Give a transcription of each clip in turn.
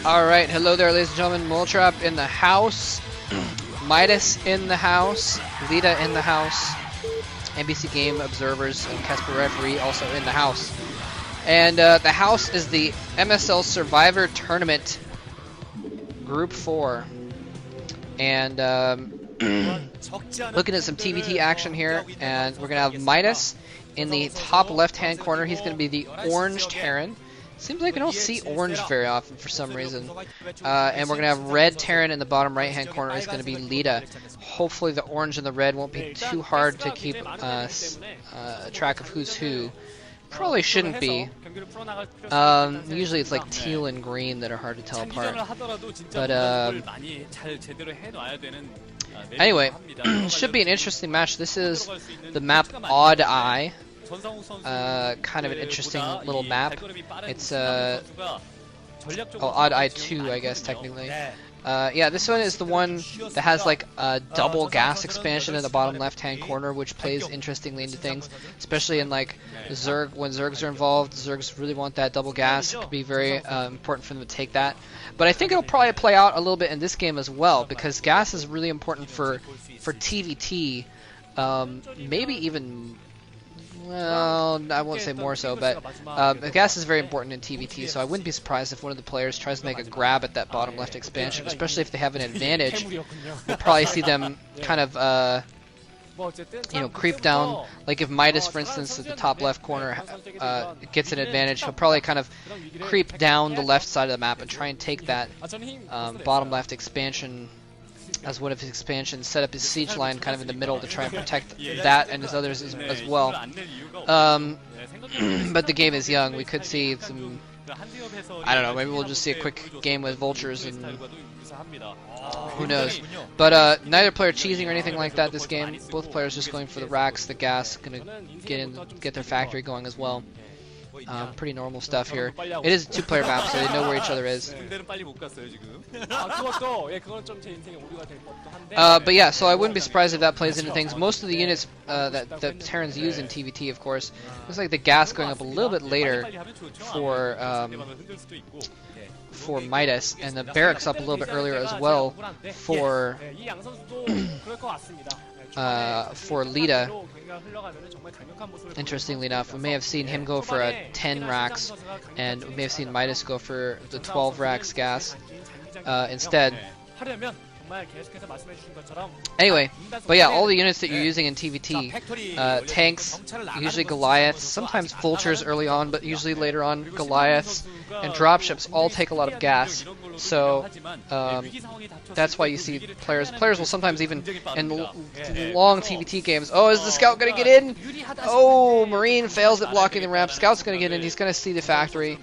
Alright, hello there ladies and gentlemen, Moltrap in the house, Midas in the house, Leta in the house, NBC Game Observers and Casper Referee also in the house. And the house is the MSL Survivor Tournament Group 4. And looking at some TVT action here, and we're going to have Midas in the top left-hand corner. He's going to be the orange Terran. Seems like we don't see orange very often for some reason. And we're going to have red Terran in the bottom right-hand corner. He's going to be Leta. Hopefully the orange and the red won't be too hard to keep track of who's who. Probably shouldn't be. Usually it's like teal and green that are hard to tell apart. But anyway, should be an interesting match. This is the map Odd Eye. Kind of an interesting little map. It's Odd Eye 2, I guess technically. Yeah, this one is the one that has like a double gas expansion in the bottom left-hand corner, which plays interestingly into things, especially in like Zerg. When Zergs are involved, Zergs really want that double gas. It could be very important for them to take that. But I think it'll probably play out a little bit in this game as well, because gas is really important for TVT. Maybe even. Well, I won't say more so, but gas is very important in TVT, so I wouldn't be surprised if one of the players tries to make a grab at that bottom left expansion, especially if they have an advantage. We'll probably see them kind of, creep down. Like if Midas, for instance, at the top left corner gets an advantage, he'll probably kind of creep down the left side of the map and try and take that bottom left expansion as one of his expansions, set up his siege line kind of in the middle to try and protect that and his others as well. But the game is young. We could see some, I don't know, maybe we'll just see a quick game with vultures and who knows. But neither player cheesing or anything like that this game. Both players just going for the racks, the gas, gonna get their factory going as well. Pretty normal stuff here. It is a two-player map, so they know where each other is. But yeah, so I wouldn't be surprised if that plays into things. Most of the units that the Terrans use in TVT, of course, looks like the gas going up a little bit later for Midas, and the barracks up a little bit earlier as well for Leta. Interestingly enough, we may have seen him go for a 10 racks, and we may have seen Midas go for the 12 racks gas instead. Anyway, but yeah, all the units that you're using in TVT, tanks, usually Goliaths, sometimes vultures early on, but usually later on Goliaths, and dropships all take a lot of gas. So that's why you see players will sometimes even in long TVT games, oh, is the scout going to get in? Oh, Marine fails at blocking the ramp. Scout's going to get in. He's going to see the factory.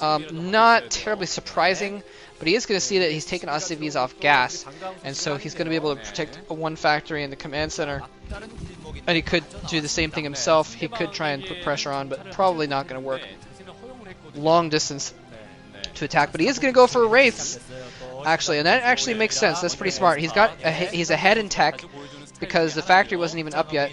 Not terribly surprising, but he is going to see that he's taken SCVs off gas, and so he's going to be able to protect one factory in the command center. And he could do the same thing himself. He could try and put pressure on, but probably not going to work. Long distance to attack, but he is going to go for wraiths, actually, and that actually makes sense. That's pretty smart. He's ahead in tech because the factory wasn't even up yet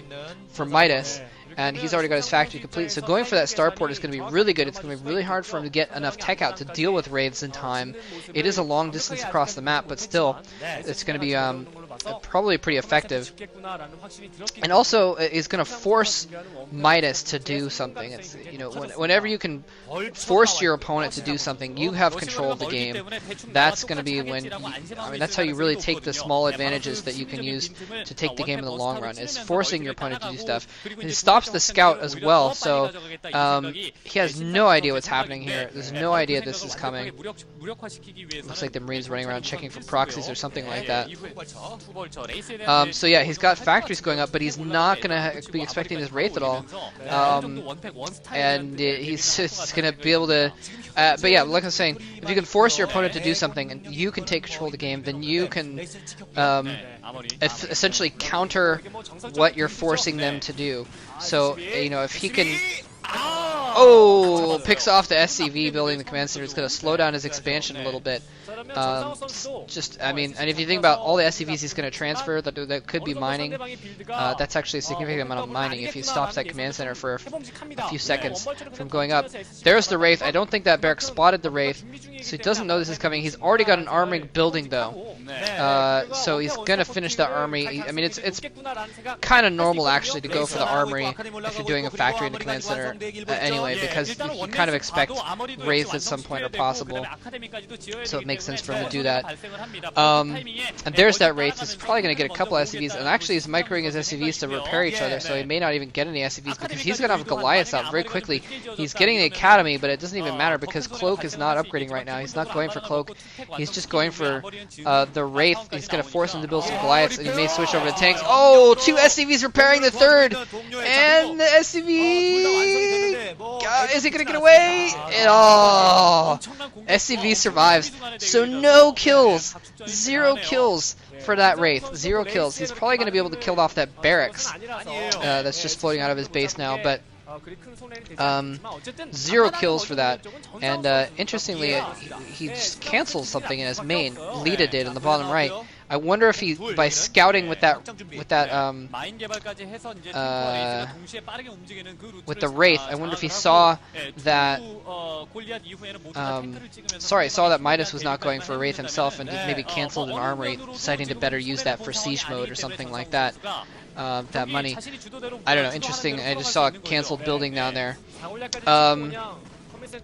for Midas, and he's already got his factory complete. So going for that starport is going to be really good. It's going to be really hard for him to get enough tech out to deal with wraiths in time. It is a long distance across the map, but still, it's going to be probably pretty effective. And also, it's going to force Midas to do something. It's, whenever you can force your opponent to do something, you have control of the game. That's going to be when, that's how you really take the small advantages that you can use to take the game in the long run, is forcing your opponent to do stuff. And it stops the scout as well, so he has no idea what's happening here. There's no idea this is coming. Looks like the Marines running around checking for proxies or something like that. So yeah, he's got factories going up, but he's not going to be expecting this wraith at all. And he's just going to be able to... but yeah, like I was saying, if you can force your opponent to do something and you can take control of the game, then you can essentially counter what you're forcing them to do. So, if he can... Oh, picks off the SCV building the command center. It's going to slow down his expansion a little bit. I mean, and if you think about all the SCVs he's going to transfer that could be mining, that's actually a significant amount of mining if he stops that command center for a few seconds from going up. There's the Wraith. I don't think that barrack spotted the Wraith, so he doesn't know this is coming. He's already got an armoring building though, so he's going to finish that armory. I mean, it's kind of normal actually to go for the armory if you're doing a factory in the command center anyway, because you kind of expect Wraiths at some point are possible, so it makes sense for him to do that. And there's that Wraith. He's probably going to get a couple SCVs, and actually he's microing his SCVs to repair each other, so he may not even get any SCVs because he's going to have Goliaths out very quickly. He's getting the Academy, but it doesn't even matter because Cloak is not upgrading right now. He's not going for Cloak. He's just going for the Wraith. He's going to force him to build some Goliaths, and he may switch over to tanks. Oh, 2 SCVs repairing the third, and the SCV... is he going to get away? Oh, SCV survives. So no kills. 0 kills for that Wraith. 0 kills. He's probably going to be able to kill off that barracks that's just floating out of his base now, but 0 kills for that. And interestingly, he just cancels something in his main. Leta did in the bottom right. I wonder if he, by scouting with the Wraith, I wonder if he saw that, saw that Midas was not going for a Wraith himself and maybe canceled an armory, deciding to better use that for siege mode or something like that. That money. I don't know, interesting. I just saw a canceled building down there.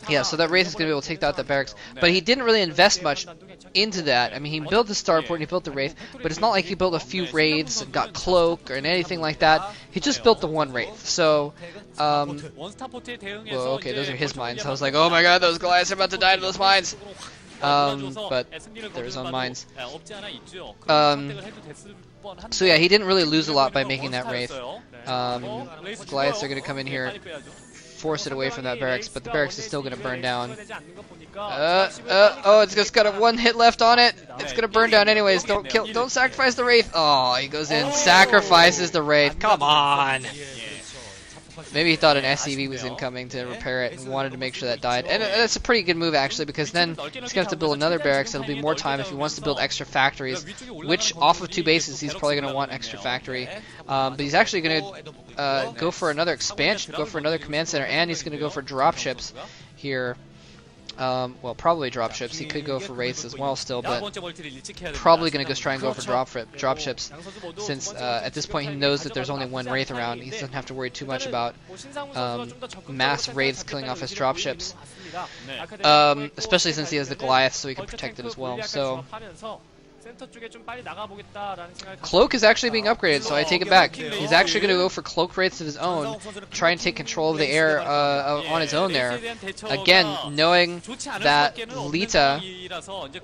Yeah, so that Wraith is going to be able to take out the barracks, but he didn't really invest much into that. I mean, he built the starport and he built the Wraith, but it's not like he built a few raids and got Cloak or anything like that. He just built the one Wraith. So, well, okay, those are his mines. I was like, oh my god, those Goliaths are about to die to those mines. But they're his own mines. So yeah, he didn't really lose a lot by making that Wraith. Goliaths are going to come in here, force it away from that barracks, but the barracks is still going to burn down. Oh, it's just got a 1 hit left on it. It's going to burn down anyways. Don't sacrifice the Wraith. Oh, he goes in, sacrifices the Wraith. Come on. Maybe he thought an SCV was incoming to repair it and wanted to make sure that died. And that's a pretty good move, actually, because then he's going to have to build another barracks. It'll be more time if he wants to build extra factories, which off of 2 bases he's probably going to want extra factory. But he's actually going to go for another expansion, go for another command center, and he's going to go for dropships here. Well, probably dropships. He could go for Wraiths as well still, but probably going to try and go for dropships, since at this point he knows that there's only 1 Wraith around. He doesn't have to worry too much about mass Wraiths killing off his dropships, especially since he has the Goliath, so he can protect it as well. So Cloak is actually being upgraded, so I take it back. He's actually going to go for Cloak Wraiths of his own, try and take control of the air on his own there. Again, knowing that Leta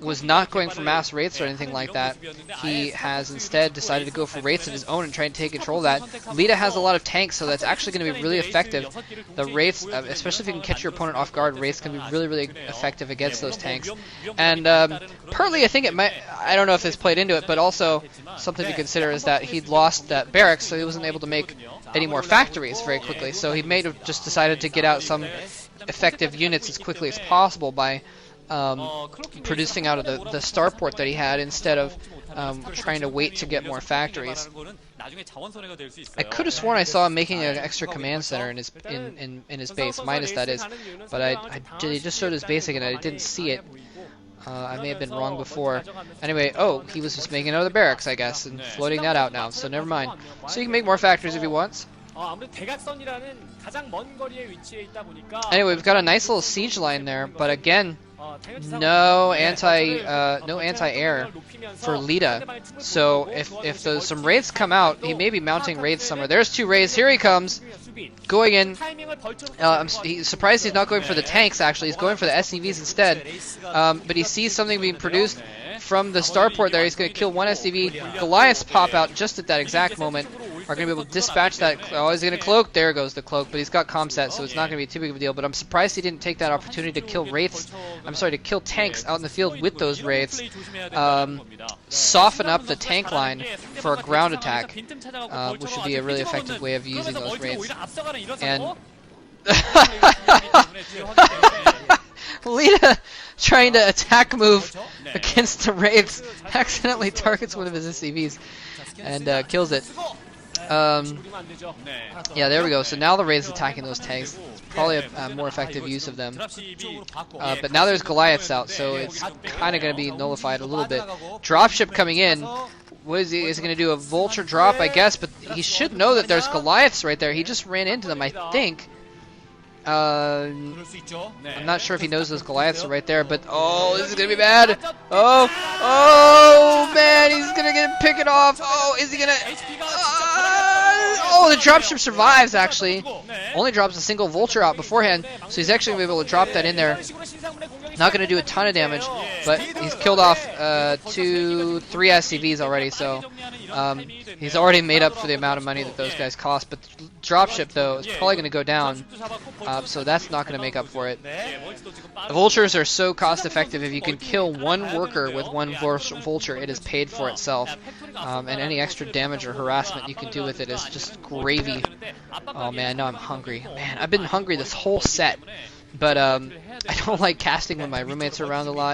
was not going for mass Wraiths or anything like that, he has instead decided to go for Wraiths of his own and try and take control of that. Leta has a lot of tanks, so that's actually going to be really effective. The Wraiths, especially if you can catch your opponent off guard, Wraiths can be really, really effective against those tanks. And partly I think it might, I don't know if this played into it, but also something to consider is that he'd lost that barracks, so he wasn't able to make any more factories very quickly. So he may have just decided to get out some effective units as quickly as possible by producing out of the starport that he had instead of trying to wait to get more factories. I could have sworn I saw him making an extra command center in his base, Midas that is, but he just showed his base again and I didn't see it. I may have been wrong before. Anyway, oh, he was just making another barracks, I guess, and floating that out now, so never mind. So he can make more factories if he wants. Anyway, we've got a nice little siege line there, but again, no anti-air for Leta. So if some Wraiths come out, he may be mounting Wraiths somewhere. There's 2 Wraiths. Here he comes. Going in. He's surprised he's not going for the tanks, actually. He's going for the SCVs instead. But he sees something being produced from the starport there. He's going to kill 1 SCV. Goliaths pop out just at that exact moment. Are going to be able to dispatch that. Oh, he's going to cloak. There goes the cloak. But he's got comset, so it's not going to be too big of a deal. But I'm surprised he didn't take that opportunity to kill Wraiths. I'm sorry, to kill tanks out in the field with those Wraiths. Soften up the tank line for a ground attack, which would be a really effective way of using those Wraiths. And Leta trying to attack move against the Wraiths accidentally targets one of his SCVs and kills it. Yeah, there we go. So now the Wraiths attacking those tanks. It's probably a more effective use of them. But now there's Goliaths out, so it's kind of going to be nullified a little bit. Dropship coming in. What is he? Is he going to do a vulture drop, I guess? But he should know that there's Goliaths right there. He just ran into them, I think. I'm not sure if he knows those Goliaths are right there, but oh, this is going to be bad. Oh, man, he's going to pick it off. Oh, is he going to... oh, the dropship survives, actually. Only drops a single vulture out beforehand, so he's actually going to be able to drop that in there. Not going to do a ton of damage, but he's killed off 3 SCVs already, so he's already made up for the amount of money that those guys cost. But dropship, though, is probably going to go down, so that's not going to make up for it. The vultures are so cost effective. If you can kill one worker with one vulture, it is paid for itself, and any extra damage or harassment you can do with it is just gravy. Oh man, now I'm hungry. Man, I've been hungry this whole set, but I don't like casting when my roommates are around a lot.